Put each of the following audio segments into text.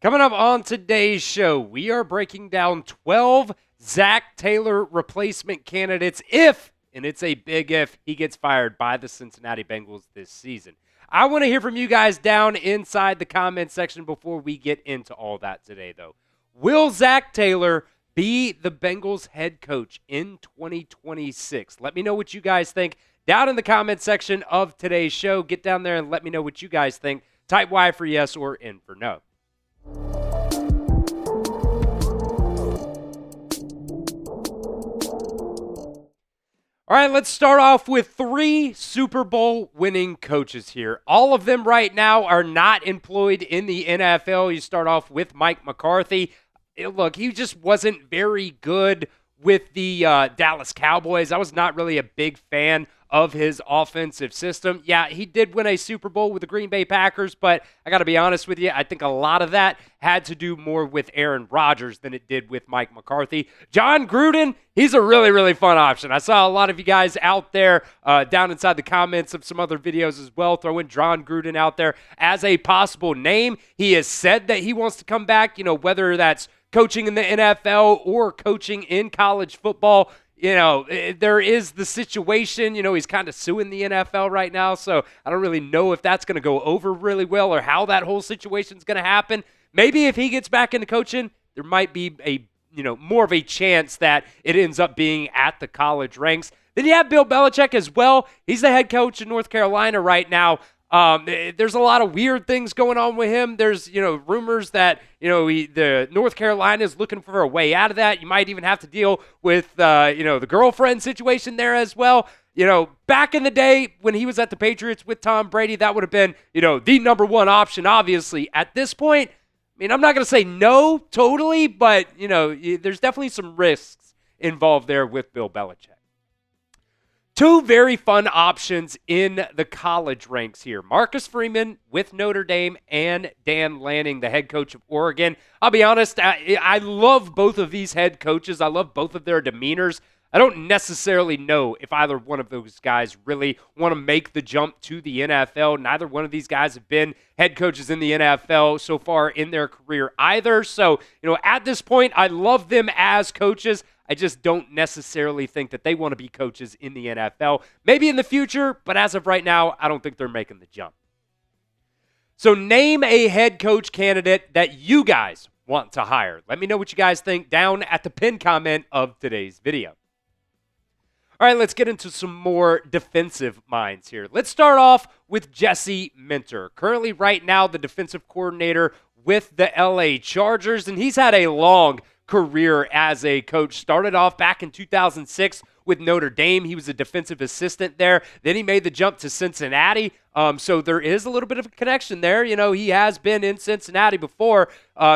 Coming up on today's show, we are breaking down 12 Zac Taylor replacement candidates if, and it's a big if, he gets fired by the Cincinnati Bengals this season. I want to hear from you guys down inside the comment section before we get into all that today, though. Will Zac Taylor be the Bengals head coach in 2026? Let me know what you guys think down in the comment section of today's show. Get down there and let me know what you guys think. Type Y for yes or N for no. All right, let's start off with 3 Super Bowl winning coaches here. All of them right now are not employed in the NFL. You start off with Mike McCarthy. Look, he just wasn't very good with the Dallas Cowboys. I was not really a big fan of his offensive system. Yeah, he did win a Super Bowl with the Green Bay Packers, but I got to be honest with you, I think a lot of that had to do more with Aaron Rodgers than it did with Mike McCarthy. Jon Gruden, he's a really, really fun option. I saw a lot of you guys out there down inside the comments of some other videos as well, throwing Jon Gruden out there as a possible name. He has said that he wants to come back, whether that's coaching in the NFL or coaching in college football. There is the situation, he's kind of suing the NFL right now, so I don't really know if that's going to go over really well or how that whole situation is going to happen. Maybe if he gets back into coaching, there might be a, more of a chance that it ends up being at the college ranks. Then you have Bill Belichick as well. He's the head coach in North Carolina right now. There's a lot of weird things going on with him. There's, rumors that, the North Carolina is looking for a way out of that. You might even have to deal with, the girlfriend situation there as well. Back in the day when he was at the Patriots with Tom Brady, that would have been, the number one option, obviously. At this point, I'm not going to say no totally, but, there's definitely some risks involved there with Bill Belichick. 2 very fun options in the college ranks here. Marcus Freeman with Notre Dame and Dan Lanning, the head coach of Oregon. I'll be honest, I love both of these head coaches. I love both of their demeanors. I don't necessarily know if either one of those guys really want to make the jump to the NFL. Neither one of these guys have been head coaches in the NFL so far in their career either. So, at this point, I love them as coaches. I just don't necessarily think that they want to be coaches in the NFL. Maybe in the future, but as of right now, I don't think they're making the jump. So name a head coach candidate that you guys want to hire. Let me know what you guys think down at the pinned comment of today's video. All right, let's get into some more defensive minds here. Let's start off with Jesse Minter. Currently, right now, the defensive coordinator with the LA Chargers, and he's had a long career as a coach. Started off back in 2006 with Notre Dame. He was a defensive assistant there. Then he made the jump to Cincinnati. So there is a little bit of a connection there. He has been in Cincinnati before.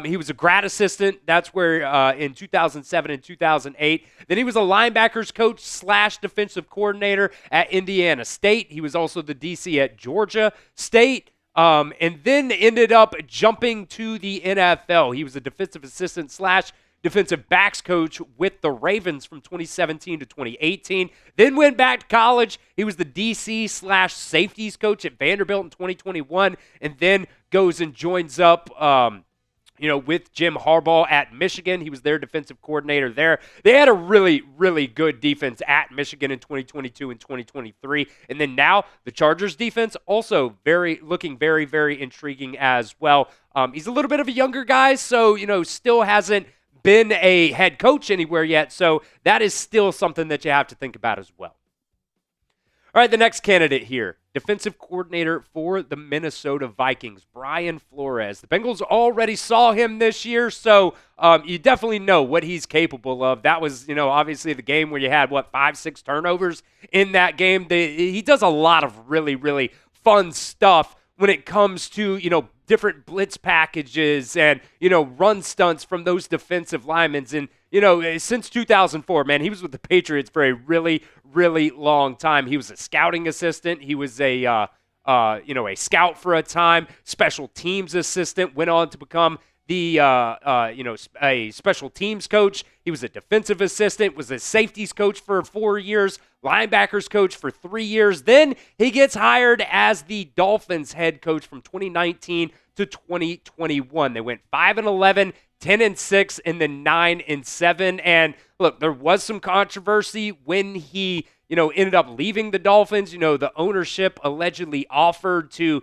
He was a grad assistant. That's where in 2007 and 2008. Then he was a linebackers coach / defensive coordinator at Indiana State. He was also the DC at Georgia State. And then ended up jumping to the NFL. He was a defensive assistant / defensive backs coach with the Ravens from 2017 to 2018. Then went back to college. He was the DC / safeties coach at Vanderbilt in 2021, and then goes and joins up with Jim Harbaugh at Michigan. He was their defensive coordinator there. They had a really, really good defense at Michigan in 2022 and 2023. And then now the Chargers defense also looking very, very intriguing as well. He's a little bit of a younger guy, so, still hasn't been a head coach anywhere yet. So that is still something that you have to think about as well. All right, the next candidate here, defensive coordinator for the Minnesota Vikings, Brian Flores. The Bengals already saw him this year, so you definitely know what he's capable of. That was, obviously the game where you had, 5-6 turnovers in that game. He does a lot of really, really fun stuff when it comes to, different blitz packages and, run stunts from those defensive linemen. And, since 2004, man, he was with the Patriots for a really, really long time. He was a scouting assistant. He was a scout for a time, special teams assistant, went on to become a special teams coach. He was a defensive assistant, was a safeties coach for 4 years, linebackers coach for 3 years. Then he gets hired as the Dolphins head coach from 2019 to 2021. They went 5-11, 10-6, and then 9-7. And look, there was some controversy when he ended up leaving the Dolphins. The ownership allegedly offered to,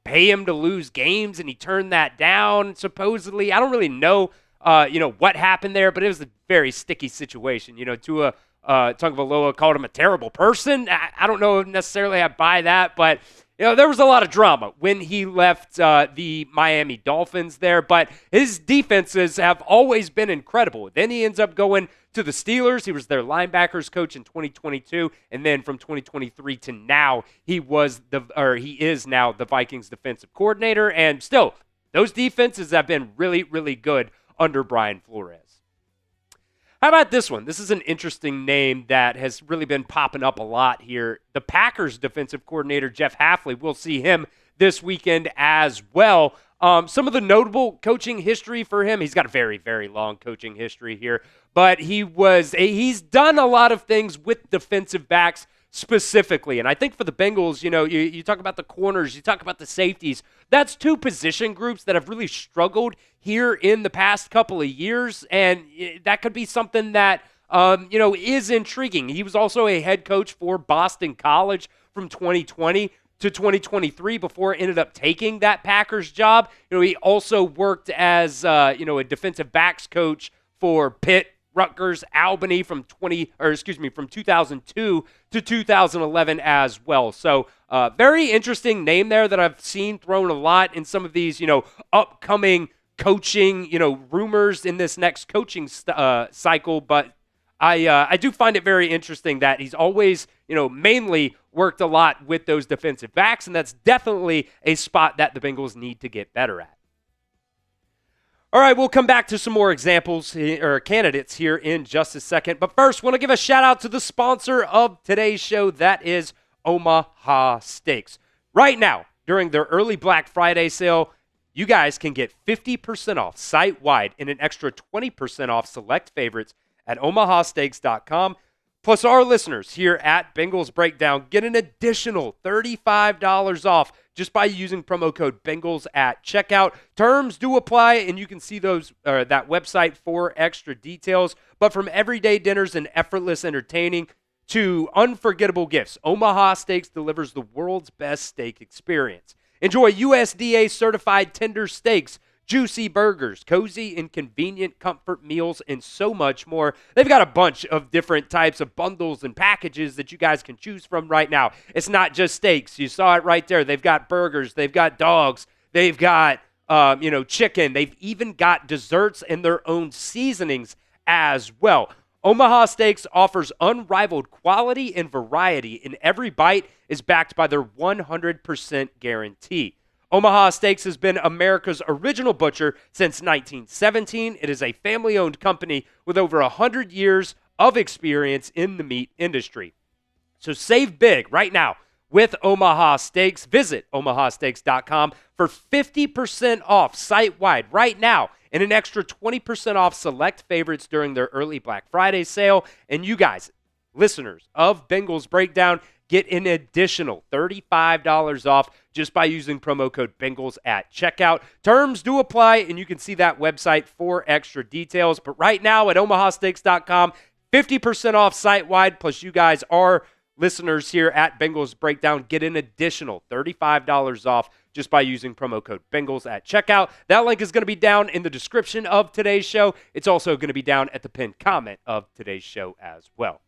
pay him to lose games, and he turned that down, supposedly. I don't really know, what happened there, but it was a very sticky situation. Tua Tagovailoa called him a terrible person. I don't know necessarily I buy that, but there was a lot of drama when he left the Miami Dolphins there, but his defenses have always been incredible. Then he ends up going to the Steelers. He was their linebackers coach in 2022, and then from 2023 to now, he is now the Vikings defensive coordinator, and still, those defenses have been really, really good under Brian Flores. How about this one? This is an interesting name that has really been popping up a lot here. The Packers defensive coordinator, Jeff Hafley, we'll see him this weekend as well. Some of the notable coaching history for him, he's got a very, very long coaching history here, but he's done a lot of things with defensive backs specifically. And I think for the Bengals, you talk about the corners, you talk about the safeties. That's two position groups that have really struggled here in the past couple of years, and that could be something that is intriguing. He was also a head coach for Boston College from 2020 to 2023 before ended up taking that Packers job. He also worked as a defensive backs coach for Pitt, Rutgers, Albany from 2002 to 2011 as well. So very interesting name there that I've seen thrown a lot in some of these, upcoming coaching, rumors in this next coaching cycle. But I do find it very interesting that he's always, mainly worked a lot with those defensive backs, and that's definitely a spot that the Bengals need to get better at. All right, we'll come back to some more examples or candidates here in just a second. But first, want to give a shout out to the sponsor of today's show. That is Omaha Steaks. Right now, during their early Black Friday sale, you guys can get 50% off site-wide and an extra 20% off select favorites at omahasteaks.com. Plus, our listeners here at Bengals Breakdown get an additional $35 off just by using promo code Bengals at checkout. Terms do apply, and you can see that website for extra details. But from everyday dinners and effortless entertaining to unforgettable gifts, Omaha Steaks delivers the world's best steak experience. Enjoy USDA-certified tender steaks, juicy burgers, cozy and convenient comfort meals, and so much more. They've got a bunch of different types of bundles and packages that you guys can choose from right now. It's not just steaks. You saw it right there. They've got burgers. They've got dogs. They've got, chicken. They've even got desserts and their own seasonings as well. Omaha Steaks offers unrivaled quality and variety, and every bite is backed by their 100% guarantee. Omaha Steaks has been America's original butcher since 1917. It is a family-owned company with over 100 years of experience in the meat industry. So save big right now with Omaha Steaks. Visit omahasteaks.com for 50% off site-wide right now and an extra 20% off select favorites during their early Black Friday sale. And you guys, listeners of Bengals Breakdown, get an additional $35 off just by using promo code Bengals at checkout. Terms do apply, and you can see that website for extra details. But right now at omahasteaks.com, 50% off site-wide, plus you guys are listeners here at Bengals Breakdown get an additional $35 off just by using promo code Bengals at checkout. That link is going to be down in the description of today's show. It's also going to be down at the pinned comment of today's show as well.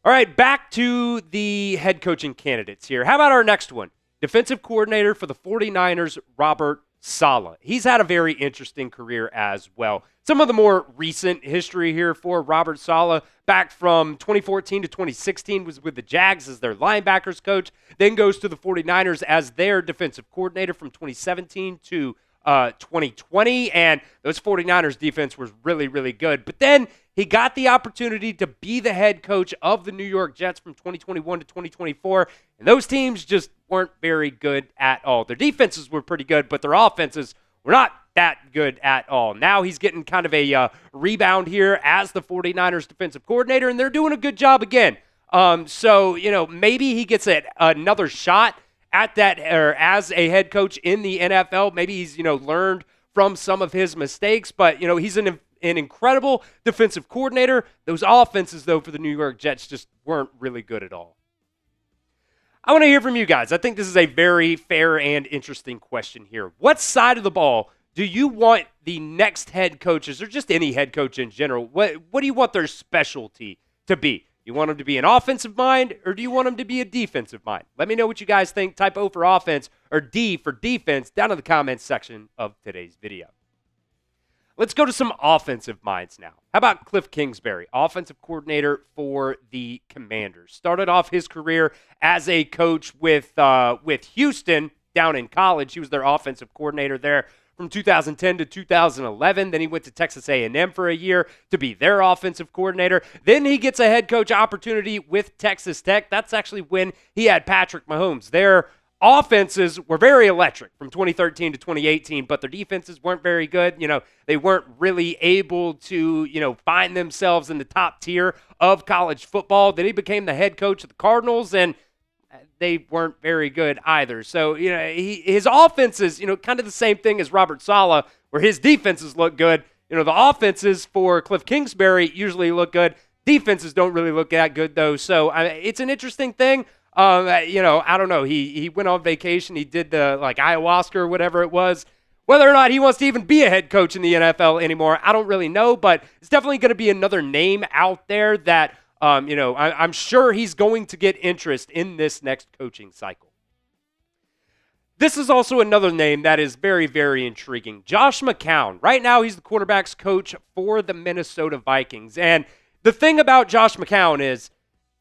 All right, back to the head coaching candidates here. How about our next one? Defensive coordinator for the 49ers, Robert Saleh. He's had a very interesting career as well. Some of the more recent history here for Robert Saleh, back from 2014 to 2016, was with the Jags as their linebackers coach, then goes to the 49ers as their defensive coordinator from 2017 to 2020, and those 49ers defense was really, really good. But then he got the opportunity to be the head coach of the New York Jets from 2021 to 2024, and those teams just weren't very good at all. Their defenses were pretty good, but their offenses were not that good at all. Now he's getting kind of a rebound here as the 49ers defensive coordinator, and they're doing a good job again. So, maybe he gets another shot at that or as a head coach in the NFL. Maybe he's, learned from some of his mistakes, but, he's an incredible defensive coordinator. Those offenses, though, for the New York Jets just weren't really good at all. I want to hear from you guys. I think this is a very fair and interesting question here. What side of the ball do you want the next head coaches, or just any head coach in general, what do you want their specialty to be? You want them to be an offensive mind, or do you want them to be a defensive mind? Let me know what you guys think. Type O for offense or D for defense down in the comments section of today's video. Let's go to some offensive minds now. How about Cliff Kingsbury, offensive coordinator for the Commanders? Started off his career as a coach with Houston down in college. He was their offensive coordinator there from 2010 to 2011. Then he went to Texas A&M for a year to be their offensive coordinator. Then he gets a head coach opportunity with Texas Tech. That's actually when he had Patrick Mahomes. Their offenses were very electric from 2013 to 2018, but their defenses weren't very good. They weren't really able to, find themselves in the top tier of college football. Then he became the head coach of the Cardinals, and they weren't very good either. So, his offenses, kind of the same thing as Robert Saleh, where his defenses look good. The offenses for Cliff Kingsbury usually look good. Defenses don't really look that good, though. So, it's an interesting thing. I don't know. He went on vacation. He did the ayahuasca or whatever it was. Whether or not he wants to even be a head coach in the NFL anymore, I don't really know. But it's definitely going to be another name out there that, I'm sure he's going to get interest in this next coaching cycle. This is also another name that is very, very intriguing. Josh McCown. Right now, he's the quarterback's coach for the Minnesota Vikings. And the thing about Josh McCown is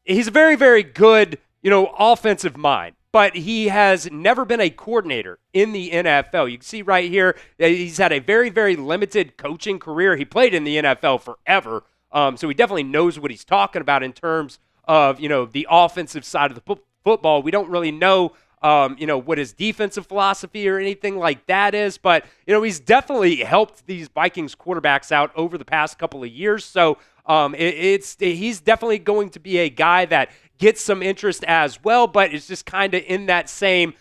he's a very, very good offensive mind, but he has never been a coordinator in the NFL. You can see right here that he's had a very, very limited coaching career. He played in the NFL forever, so he definitely knows what he's talking about in terms of, the offensive side of the football. We don't really know, what his defensive philosophy or anything like that is, but, he's definitely helped these Vikings quarterbacks out over the past couple of years, so he's definitely going to be a guy that gets some interest as well, but it's just kind of in that same,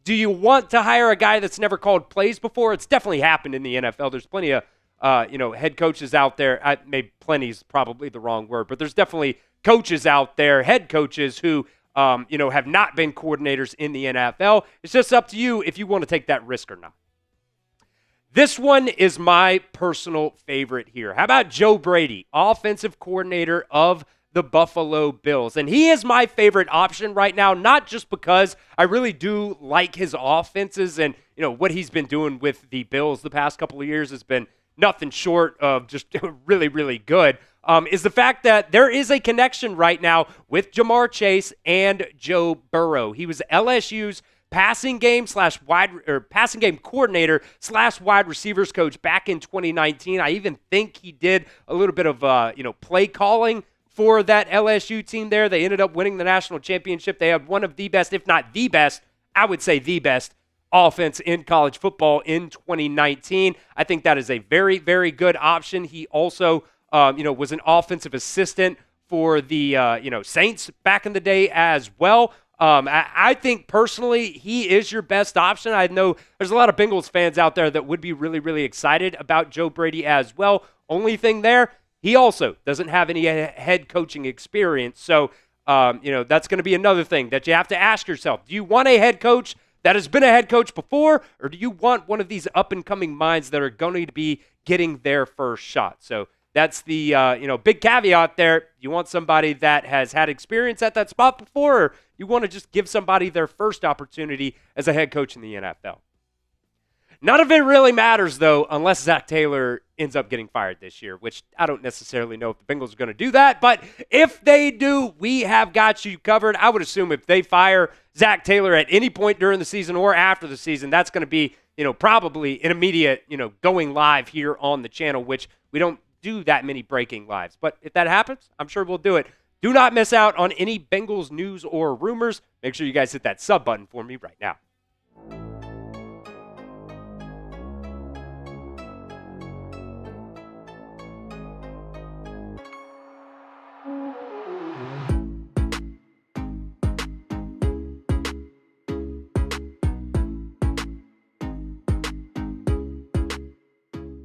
do you want to hire a guy that's never called plays before? It's definitely happened in the NFL. There's plenty of, head coaches out there. Maybe plenty is probably the wrong word, but there's definitely coaches out there, head coaches who, have not been coordinators in the NFL. It's just up to you if you want to take that risk or not. This one is my personal favorite here. How about Joe Brady, offensive coordinator of the Buffalo Bills? And he is my favorite option right now, not just because I really do like his offenses and, what he's been doing with the Bills the past couple of years has been nothing short of just really, really good, is the fact that there is a connection right now with Jamar Chase and Joe Burrow. He was LSU's passing game coordinator / wide receivers coach back in 2019. I even think he did a little bit of play calling for that LSU team there. They ended up winning the national championship. They had one of the best, if not the best, I would say the best offense in college football in 2019. I think that is a very, very good option. He also, was an offensive assistant for the, Saints back in the day as well. I think personally he is your best option. I know there's a lot of Bengals fans out there that would be really, really excited about Joe Brady as well. Only thing there, he also doesn't have any head coaching experience. So, that's going to be another thing that you have to ask yourself. Do you want a head coach that has been a head coach before, or do you want one of these up-and-coming minds that are going to be getting their first shot? So that's the big caveat there. You want somebody that has had experience at that spot before, or you want to just give somebody their first opportunity as a head coach in the NFL. None of it really matters, though, unless Zac Taylor ends up getting fired this year, which I don't necessarily know if the Bengals are going to do that. But if they do, we have got you covered. I would assume if they fire Zac Taylor at any point during the season or after the season, that's going to be, probably an immediate, going live here on the channel, which we don't do that many breaking lives. But if that happens, I'm sure we'll do it. Do not miss out on any Bengals news or rumors. Make sure you guys hit that sub button for me right now.